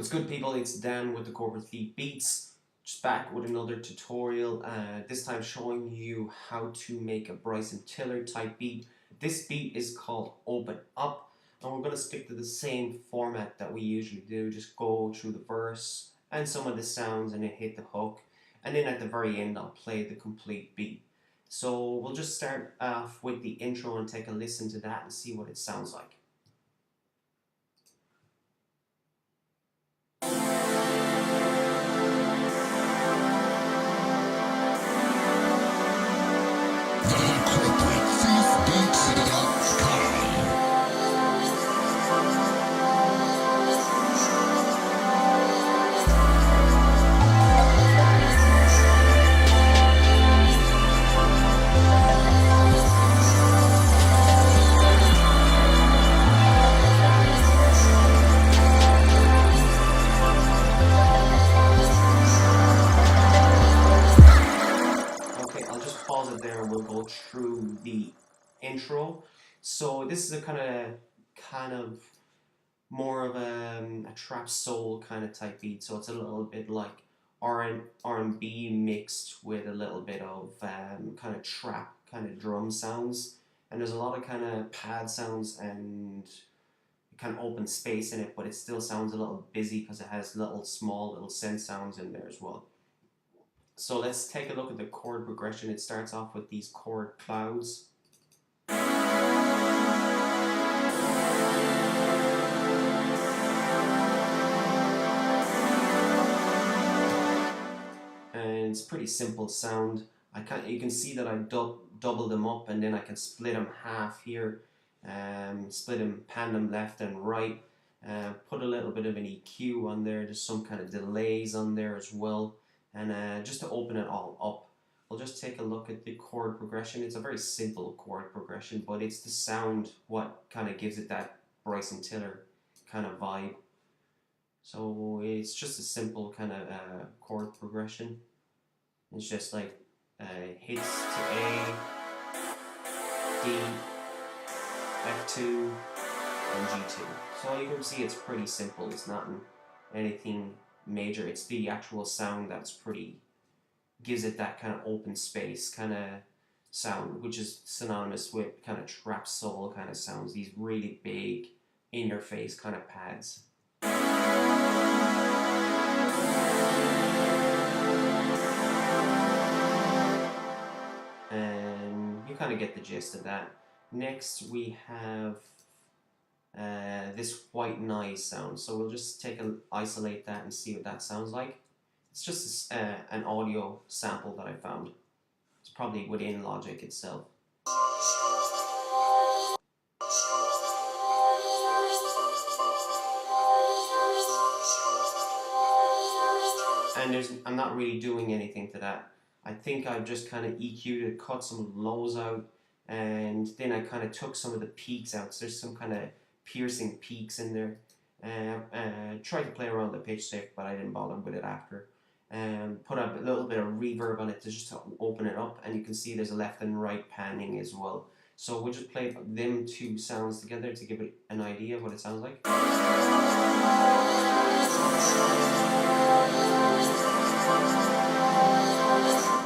What's good, people? It's Dan with the Corporate Thief Beats, just back with another tutorial, this time showing you how to make a Bryson Tiller type beat. This beat is called Open Up, and we're going to stick to the same format that we usually do, just go through the verse and some of the sounds and then hit the hook, and then at the very end I'll play the complete beat. So we'll just start off with the intro and take a listen to that and see what it sounds like. Pause it there and we'll go through the intro. So this is a kind of more of a trap soul kind of type beat. So it's a little bit like R&B mixed with a little bit of kind of trap kind of drum sounds. And there's a lot of kind of pad sounds and kind of open space in it, but it still sounds a little busy because it has little synth sounds in there as well. So let's take a look at the chord progression. It starts off with these chord clouds. And it's pretty simple sound. You can see that I double them up and then I can split them half here. Split them, pan them left and right. Put a little bit of an EQ on there. There's some kind of delays on there as well. And just to open it all up, we'll just take a look at the chord progression. It's a very simple chord progression, but it's the sound what kind of gives it that Bryson Tiller kind of vibe. So it's just a simple kind of chord progression. It's just like hits to A, D, F2, and G2. So you can see it's pretty simple. It's not anything major. It's the actual sound that's gives it that kind of open space kind of sound, which is synonymous with kind of trap soul kind of sounds, these really big in your face kind of pads. And you kind of get the gist of that. Next we have this white noise sound. So we'll just isolate that and see what that sounds like. It's just an audio sample that I found. It's probably within Logic itself. And I'm not really doing anything to that. I think I've just kind of EQ'd it, cut some lows out, and then I kind of took some of the peaks out. So there's some kind of piercing peaks in there. Tried to play around the pitch shift, but I didn't bother with it after. Put a little bit of reverb on it to open it up, and you can see there's a left and right panning as well. So we'll just play them two sounds together to give it an idea of what it sounds like.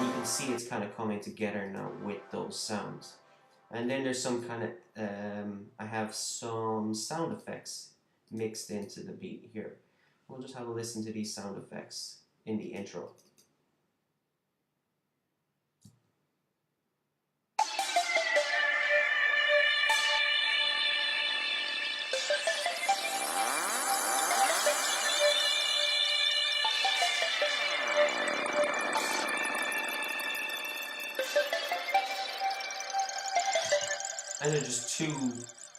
You can see it's kind of coming together now with those sounds. And then there's some kind of, I have some sound effects mixed into the beat here. We'll just have a listen to these sound effects in the intro. And they're just two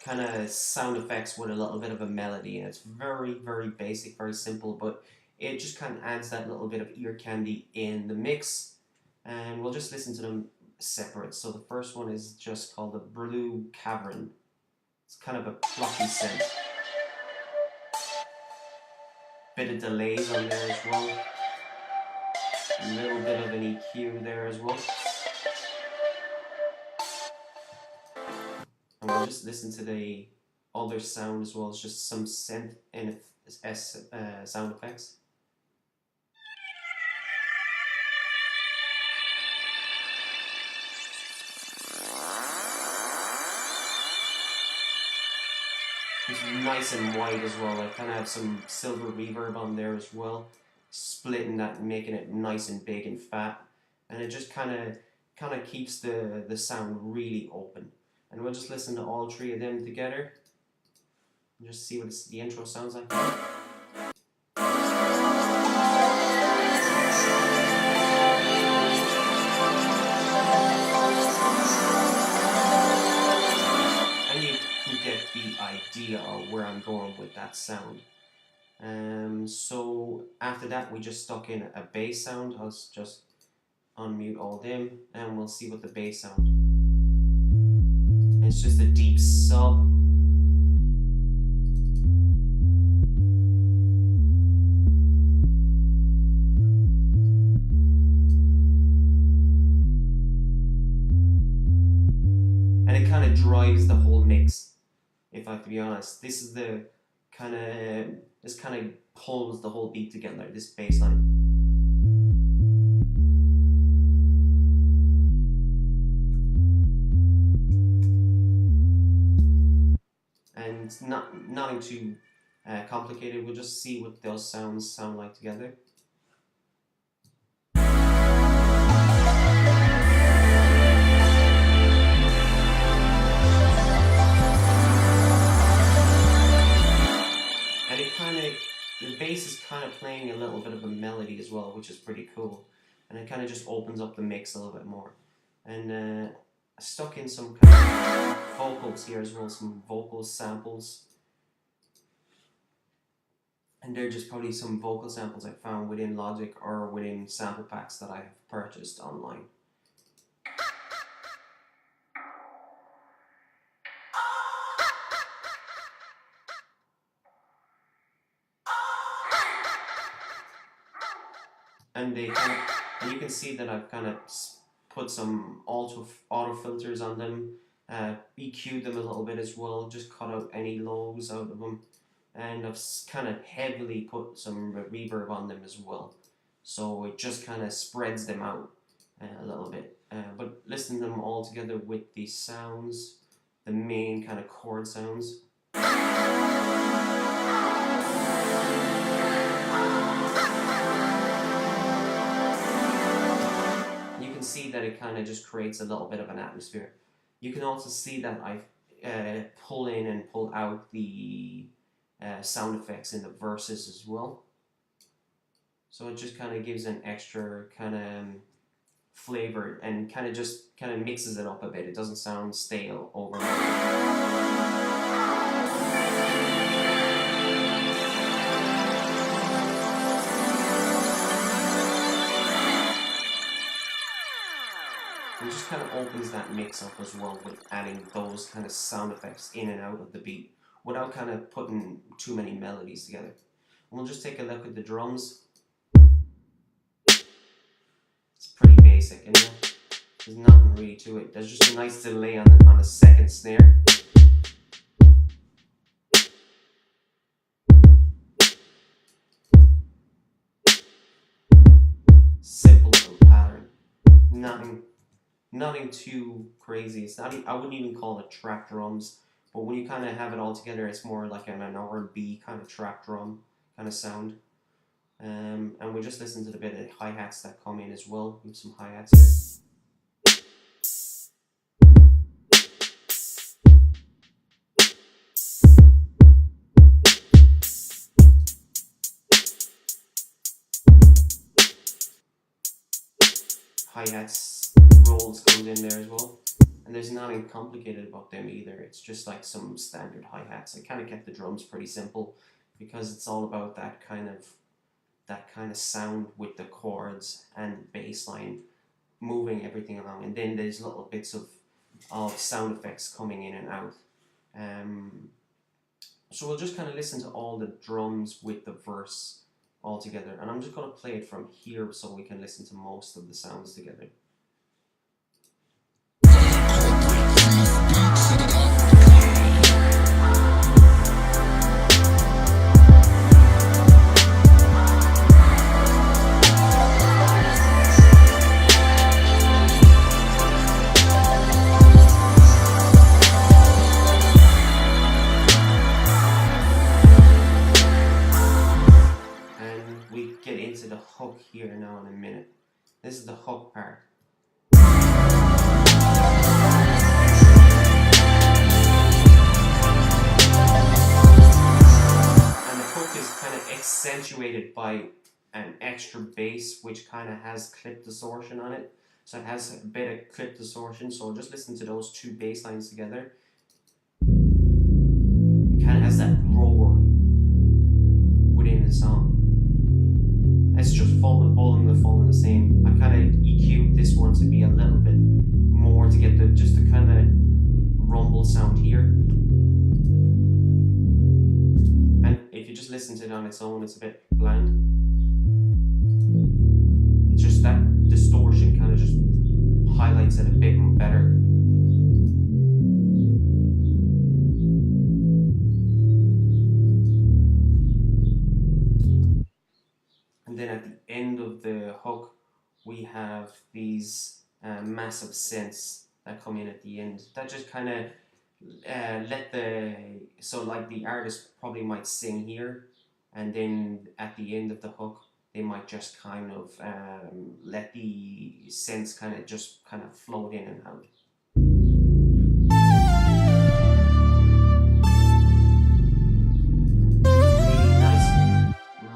kind of sound effects with a little bit of a melody, and it's very, very basic, very simple, but it just kind of adds that little bit of ear candy in the mix. And we'll just listen to them separate. So the first one is just called the Blue Cavern. It's kind of a plucky scent. Bit of delays on there as well. A little bit of an EQ there as well. And we'll just listen to the other sound as well as just some synth and sound effects. It's nice and white as well. I kind of have some silver reverb on there as well, splitting that and making it nice and big and fat, and it just kind of keeps the sound really open. And we'll just listen to all three of them together and just see what the intro sounds like. Idea of where I'm going with that sound. So after that we just stuck in a bass sound. I'll just unmute all them and we'll see what the bass sound. It's just a deep sub. And it kind of drives the whole mix. If I have to be honest, this is the kind of pulls the whole beat together, this bass line. And it's nothing too complicated. We'll just see what those sounds sound like together. The bass is kind of playing a little bit of a melody as well, which is pretty cool, and it kind of just opens up the mix a little bit more. And I stuck in some kind of vocals here as well, some vocal samples, and they're just probably some vocal samples I found within Logic or within sample packs that I have purchased online. And you can see that I've kind of put some auto filters on them, EQ'd them a little bit as well, just cut out any lows out of them, and I've kind of heavily put some reverb on them as well, so it just kind of spreads them out a little bit. But listening to them all together with the sounds, the main kind of chord sounds. See that it kind of just creates a little bit of an atmosphere. You can also see that I pull in and pull out the sound effects in the verses as well. So it just kind of gives an extra kind of flavor and kind of mixes it up a bit. It doesn't sound stale overall. It just kind of opens that mix up as well with adding those kind of sound effects in and out of the beat without kind of putting too many melodies together. And we'll just take a look at the drums. It's pretty basic, isn't it? There's nothing really to it. There's just a nice delay on the second snare. Simple little pattern. Nothing too crazy. It's not. I wouldn't even call it track drums, but when you kind of have it all together, it's more like an R&B kind of track drum kind of sound. And we just listen to the bit of hi-hats that come in as well. We have some hi-hats here. Hi-hats, rolls comes in there as well, and there's nothing complicated about them either. It's just like some standard hi-hats. I kind of kept the drums pretty simple because it's all about that kind of sound with the chords and the bass line moving everything along, and then there's little bits of sound effects coming in and out. So we'll just kind of listen to all the drums with the verse all together, and I'm just going to play it from here so we can listen to most of the sounds together. the hook here now in a minute. This is the hook part. And the hook is kind of accentuated by an extra bass which kind of has clip distortion on it. So it has a bit of clip distortion, so just listen to those two bass lines together. It kind of has that roar within the song. It's just all of them following the same. I kind of EQ'd this one to be a little bit more to get just the kind of rumble sound here. And if you just listen to it on its own, it's a bit bland. It's just that distortion kind of just highlights it a bit better. And then at the end of the hook, we have these massive synths that come in at the end. That just kind of so like the artist probably might sing here, and then at the end of the hook, they might just kind of let the synths kind of float in and out.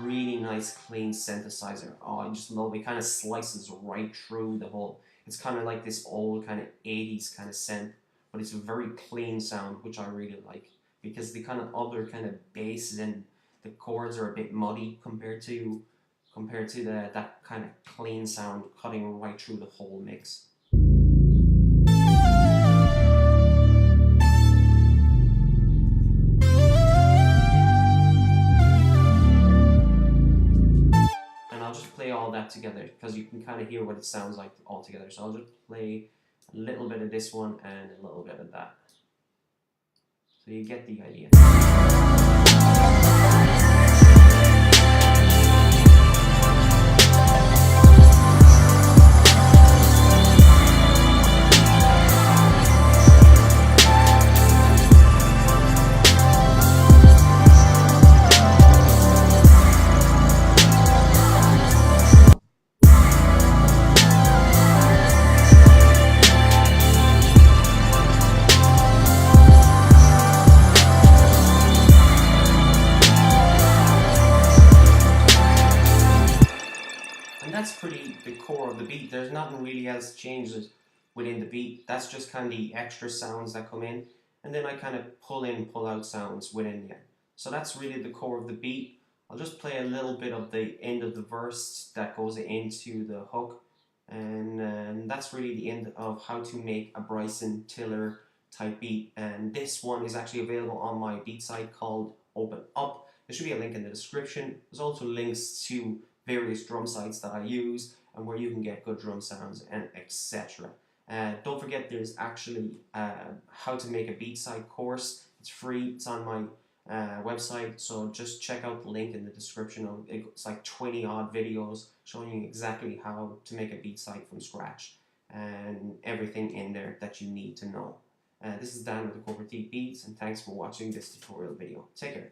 Really nice clean synthesizer. Oh, I just love it. It kind of slices right through the whole. It's kind of like this old kind of 80s kind of synth, but it's a very clean sound, which I really like, because the kind of other kind of bass and the chords are a bit muddy compared to that kind of clean sound cutting right through the whole mix. And I'll just play all that together because you can kind of hear what it sounds like all together. So I'll just play a little bit of this one and a little bit of that, so you get the idea. And that's pretty the core of the beat. There's nothing really else changes within the beat. That's just kind of the extra sounds that come in, and then I kind of pull in, pull out sounds within there. So that's really the core of the beat. I'll just play a little bit of the end of the verse that goes into the hook, and that's really the end of how to make a Bryson Tiller type beat. And this one is actually available on my beat site called Open Up. There should be a link in the description. There's also links to various drum sites that I use and where you can get good drum sounds and etc. Don't forget, there's actually how to make a beat site course. It's free. It's on my website, so just check out the link in the description. It's like 20 odd videos showing you exactly how to make a beat site from scratch and everything in there that you need to know. This is Dan with the Cobra T Beats, and thanks for watching this tutorial video. Take care.